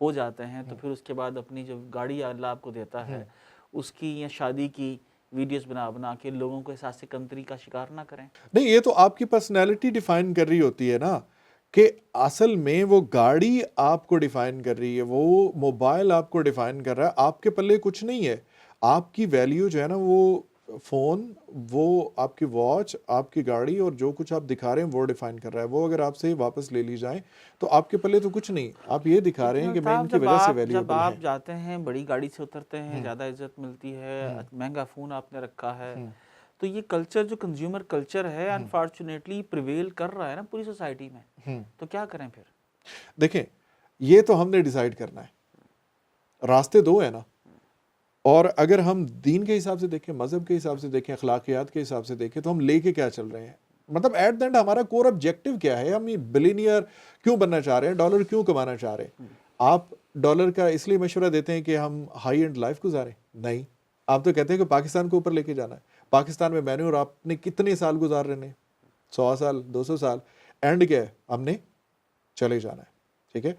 ہو جاتے ہیں تو پھر اس کے بعد اپنی جو گاڑی اللہ آپ کو دیتا ہے اس کی یا شادی کی ویڈیوز بنا کے لوگوں کو احساس کمتری کا شکار نہ کریں. نہیں، یہ تو آپ کی پرسنالٹی ڈیفائن کر رہی ہوتی ہے نا، کہ اصل میں وہ گاڑی آپ کو ڈیفائن کر رہی ہے، وہ موبائل آپ کو ڈیفائن کر رہا ہے، آپ کے پلے کچھ نہیں ہے. آپ کی ویلیو جو ہے نا وہ فون، وہ آپ کی واچ، آپ کی گاڑی اور جو کچھ آپ دکھا رہے ہیں وہ ڈیفائن کر رہا ہے. وہ اگر آپ سے واپس لے لی جائیں تو آپ کے پلے تو کچھ نہیں. آپ یہ دکھا رہے لیکن ہیں کہ میں ان الطاف کی وجہ سے جب ویلیوبل آپ ہے. جاتے ہیں بڑی گاڑی سے اترتے ہیں، زیادہ عزت ملتی ہے، مہنگا فون آپ نے رکھا ہے، تو یہ کلچر جو کنزیومر کلچر ہے انفارچونیٹلی پریویل کر رہا ہے نا پوری سوسائٹی میں. تو کیا کریں پھر؟ دیکھیں، یہ تو ہم نے ڈیسائیڈ کرنا ہے. راستے دو ہیں نا، اور اگر ہم دین کے حساب سے دیکھیں، مذہب کے حساب سے دیکھیں، اخلاقیات کے حساب سے دیکھیں، تو ہم لے کے کیا چل رہے ہیں؟ مطلب ایٹ دا اینڈ ہمارا کور آبجیکٹو کیا ہے؟ ہم یہ بلینئر کیوں بننا چاہ رہے ہیں؟ ڈالر کیوں کمانا چاہ رہے ہیں؟ آپ ڈالر کا اس لیے مشورہ دیتے ہیں کہ ہم ہائی اینڈ لائف گزاریں؟ نہیں، آپ تو کہتے ہیں کہ پاکستان کو اوپر لے کے جانا ہے. پاکستان میں میں نے اور آپ نے کتنے سال گزار رہے ہیں؟ 100 سال، 200 سال. اینڈ کیا ہے؟ ہم نے چلے جانا ہے. ٹھیک ہے،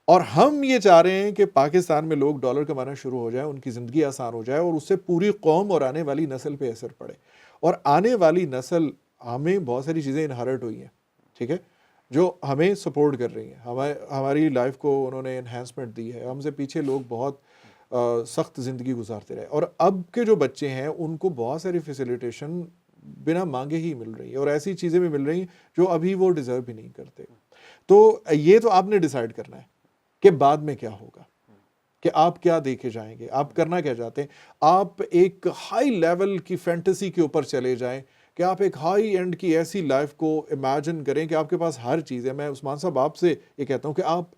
اور ہم یہ چاہ رہے ہیں کہ پاکستان میں لوگ ڈالر کمانا شروع ہو جائے، ان کی زندگی آسان ہو جائے، اور اس سے پوری قوم اور آنے والی نسل پہ اثر پڑے. اور آنے والی نسل، ہمیں بہت ساری چیزیں انہیرٹ ہوئی ہیں، ٹھیک ہے، جو ہمیں سپورٹ کر رہی ہیں، ہماری لائف کو انہوں نے انہینسمنٹ دی ہے. ہم سے پیچھے لوگ بہت سخت زندگی گزارتے رہے، اور اب کے جو بچے ہیں ان کو بہت ساری فیسیلیٹیشن بنا مانگے ہی مل رہی ہے، اور ایسی چیزیں بھی مل رہی ہیں جو ابھی وہ ڈیزرو بھی نہیں کرتے. تو یہ تو آپ نے ڈیسائیڈ کرنا ہے کہ بعد میں کیا ہوگا، کہ آپ کیا دیکھے جائیں گے، آپ کرنا کیا چاہتے ہیں. آپ ایک ہائی لیول کی فینٹیسی کے اوپر چلے جائیں، کہ آپ ایک ہائی اینڈ کی ایسی لائف کو امیجن کریں کہ آپ کے پاس ہر چیز ہے. میں عثمان صاحب آپ سے یہ کہتا ہوں کہ آپ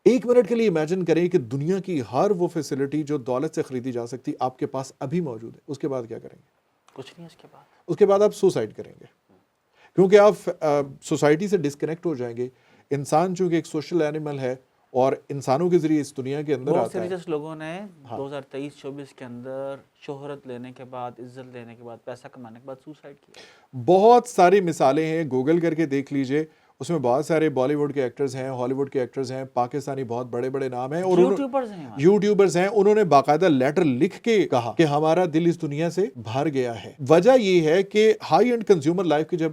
ایک منٹ کے لیے امیجن کریں کہ دنیا کی ہر وہ فیسلٹی جو دولت سے خریدی جا سکتی آپ کے پاس ابھی موجود ہے. اس کے بعد کیا کریں گے؟ کچھ نہیں. اس کے بعد آپ سوسائڈ کریں گے، کیونکہ آپ سوسائٹی سے ڈسکنیکٹ ہو جائیں گے. انسان چونکہ ایک سوشل اینیمل ہے، اور انسانوں کے ذریعے اس دنیا کے اندر بہت آتا سے ہے. ریسرچ لوگوں نے 2023-24 کے اندر شہرت لینے کے بعد، عزت لینے کے بعد، پیسہ کمانے کے بعد سوسائڈ کیا. بہت ساری مثالیں ہیں، گوگل کر کے دیکھ لیجئے. اس میں بہت سارے بالی ووڈ کے ایکٹرز ہیں، ہالی ووڈ کے ایکٹرز ہیں، پاکستانی بہت بڑے بڑے نام ہیں، اور یوٹیوبرز ہیں. انہوں نے باقاعدہ لیٹر لکھ کے کہا کہ ہمارا دل اس دنیا سے بھر گیا ہے. وجہ یہ ہے کہ ہائی اینڈ کنزیومر لائف کی جب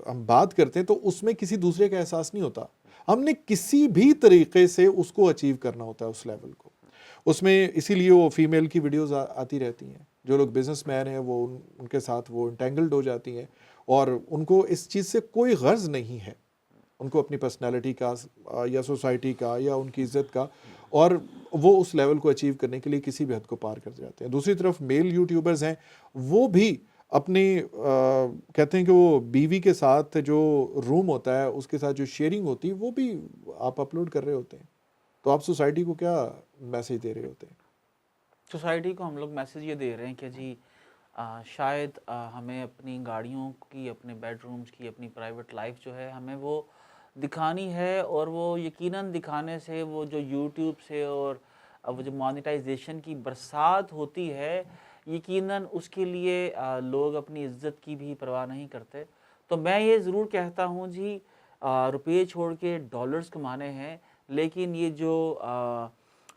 ہم بات کرتے ہیں تو اس میں کسی دوسرے کا احساس نہیں ہوتا. ہم نے کسی بھی طریقے سے اس کو اچیو کرنا ہوتا ہے، اس لیول کو. اس میں اسی لیے وہ فیمیل کی ویڈیوز آتی رہتی ہیں. جو لوگ بزنس مین ہیں وہ ان کے ساتھ وہ انٹینگلڈ ہو جاتی ہیں، اور ان کو اس چیز سے کوئی غرض نہیں ہے. ان کو اپنی پرسنالٹی کا یا سوسائٹی کا یا ان کی عزت کا، اور وہ اس لیول کو اچیو کرنے کے لیے کسی بھی حد کو پار کر جاتے ہیں. دوسری طرف میل یوٹیوبرز ہیں، وہ بھی اپنی کہتے ہیں کہ وہ بیوی کے ساتھ جو روم ہوتا ہے اس کے ساتھ جو شیئرنگ ہوتی ہے وہ بھی آپ اپلوڈ کر رہے ہوتے ہیں. تو آپ سوسائٹی کو کیا میسج دے رہے ہوتے ہیں؟ سوسائٹی کو ہم لوگ میسج یہ دے رہے ہیں کہ جی شاید ہمیں اپنی گاڑیوں کی، اپنے بیڈ رومز کی، اپنی پرائیویٹ لائف جو ہے ہمیں وہ دکھانی ہے، اور وہ یقیناً دکھانے سے وہ جو یوٹیوب سے اور وہ جو مانیٹائزیشن کی برسات ہوتی ہے، یقیناً اس کے لیے لوگ اپنی عزت کی بھی پرواہ نہیں کرتے. تو میں یہ ضرور کہتا ہوں جی، روپے چھوڑ کے ڈالرز کمانے ہیں، لیکن یہ جو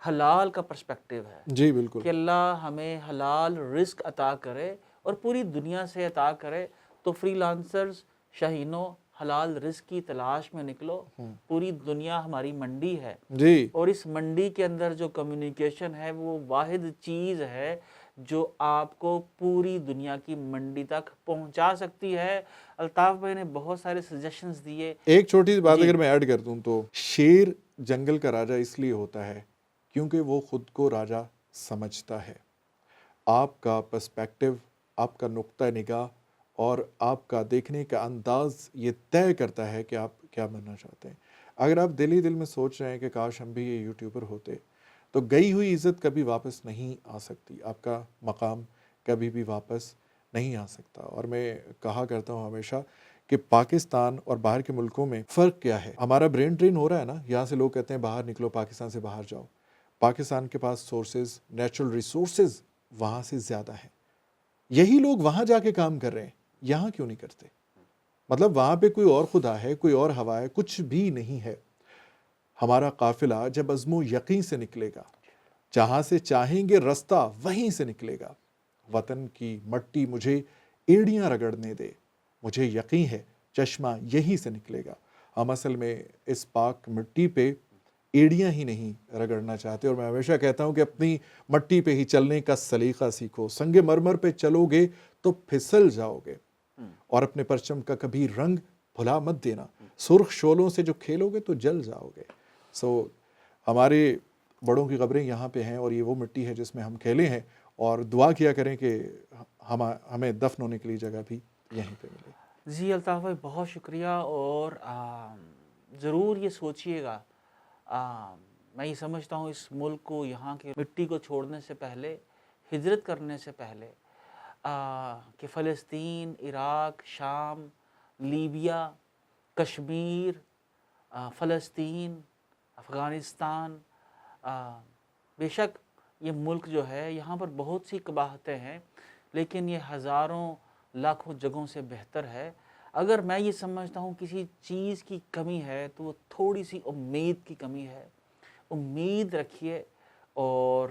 حلال کا پرسپیکٹیو ہے، جی بالکل، کہ اللہ ہمیں حلال رزق عطا کرے اور پوری دنیا سے عطا کرے. تو فری لانسرز، شاہینوں، حلال رزق کی تلاش میں نکلو. پوری دنیا ہماری منڈی ہے، جی اور اس منڈی کے اندر جو کمیونیکیشن ہے وہ واحد چیز ہے جو آپ کو پوری دنیا کی منڈی تک پہنچا سکتی ہے. الطاف بھائی نے بہت سارے سجیشنز دیے. ایک چھوٹی سی بات اگر میں ایڈ کر دوں تو، شیر جنگل کا راجا اس لیے ہوتا ہے کیونکہ وہ خود کو راجا سمجھتا ہے. آپ کا پرسپیکٹیو، آپ کا نقطہ نگاہ اور آپ کا دیکھنے کا انداز یہ طے کرتا ہے کہ آپ کیا بننا چاہتے ہیں. اگر آپ دل ہی دل میں سوچ رہے ہیں کہ کاش ہم بھی یہ یوٹیوبر ہوتے، تو گئی ہوئی عزت کبھی واپس نہیں آ سکتی. آپ کا مقام کبھی بھی واپس نہیں آ سکتا. اور میں کہا کرتا ہوں ہمیشہ کہ پاکستان اور باہر کے ملکوں میں فرق کیا ہے. ہمارا برین ڈرین ہو رہا ہے نا، یہاں سے لوگ کہتے ہیں باہر نکلو، پاکستان سے باہر جاؤ. پاکستان کے پاس سورسز، نیچرل ریسورسز وہاں سے زیادہ ہیں. یہی لوگ وہاں جا کے کام کر رہے ہیں، یہاں کیوں نہیں کرتے؟ مطلب وہاں پہ کوئی اور خدا ہے، کوئی اور ہوا ہے، کچھ بھی نہیں ہے. ہمارا قافلہ جب عزم و یقین سے نکلے گا، جہاں سے چاہیں گے رستہ وہیں سے نکلے گا۔ وطن کی مٹی مجھے ایڑیاں رگڑنے دے، مجھے یقین ہے چشمہ یہیں سے نکلے گا۔ ہم اصل میں اس پاک مٹی پہ ایڑیاں ہی نہیں رگڑنا چاہتے، اور میں ہمیشہ کہتا ہوں کہ اپنی مٹی پہ ہی چلنے کا سلیقہ سیکھو۔ سنگ مرمر پہ چلو گے تو پھسل جاؤ گے، اور اپنے پرچم کا کبھی رنگ بھلا مت دینا، سرخ شعلوں سے جو کھیلو گے تو جل جاؤ گے۔ ہمارے بڑوں کی قبریں یہاں پہ ہیں، اور یہ وہ مٹی ہے جس میں ہم کھیلے ہیں، اور دعا کیا کریں کہ ہمیں دفن ہونے کے لیے جگہ بھی یہیں پہ ملے۔ جی الطاف بھائی بہت شکریہ، اور ضرور یہ سوچئے گا، میں یہ سمجھتا ہوں اس ملک کو، یہاں کی مٹی کو چھوڑنے سے پہلے، ہجرت کرنے سے پہلے، کہ فلسطین، عراق، شام، لیبیا، کشمیر، فلسطین، افغانستان، بے شک یہ ملک جو ہے یہاں پر بہت سی قباحتیں ہیں، لیکن یہ ہزاروں لاکھوں جگہوں سے بہتر ہے۔ اگر میں یہ سمجھتا ہوں کسی چیز کی کمی ہے تو وہ تھوڑی سی امید کی کمی ہے۔ امید رکھیے اور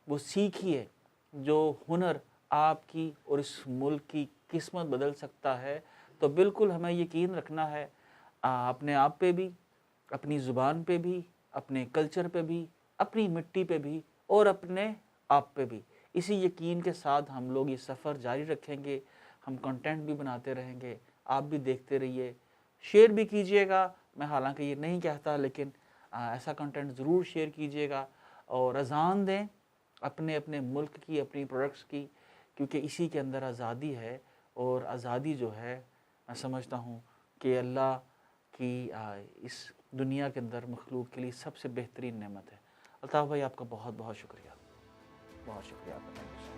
وہ سیکھیے، جو ہنر آپ کی اور اس ملک کی قسمت بدل سکتا ہے۔ تو بالکل ہمیں یقین رکھنا ہے اپنے آپ پہ بھی، اپنی زبان پہ بھی، اپنے کلچر پہ بھی، اپنی مٹی پہ بھی، اور اپنے آپ پہ بھی۔ اسی یقین کے ساتھ ہم لوگ یہ سفر جاری رکھیں گے، ہم کنٹینٹ بھی بناتے رہیں گے، آپ بھی دیکھتے رہیے، شیئر بھی کیجئے گا۔ میں حالانکہ یہ نہیں کہتا، لیکن ایسا کنٹینٹ ضرور شیئر کیجئے گا، اور اذان دیں اپنے اپنے ملک کی، اپنی پروڈکٹس کی، کیونکہ اسی کے اندر آزادی ہے، اور آزادی جو ہے میں سمجھتا ہوں کہ اللہ کی اس دنیا کے اندر مخلوق کے لیے سب سے بہترین نعمت ہے۔ الطاف بھائی آپ کا بہت بہت شکریہ، بہت شکریہ آپ کا۔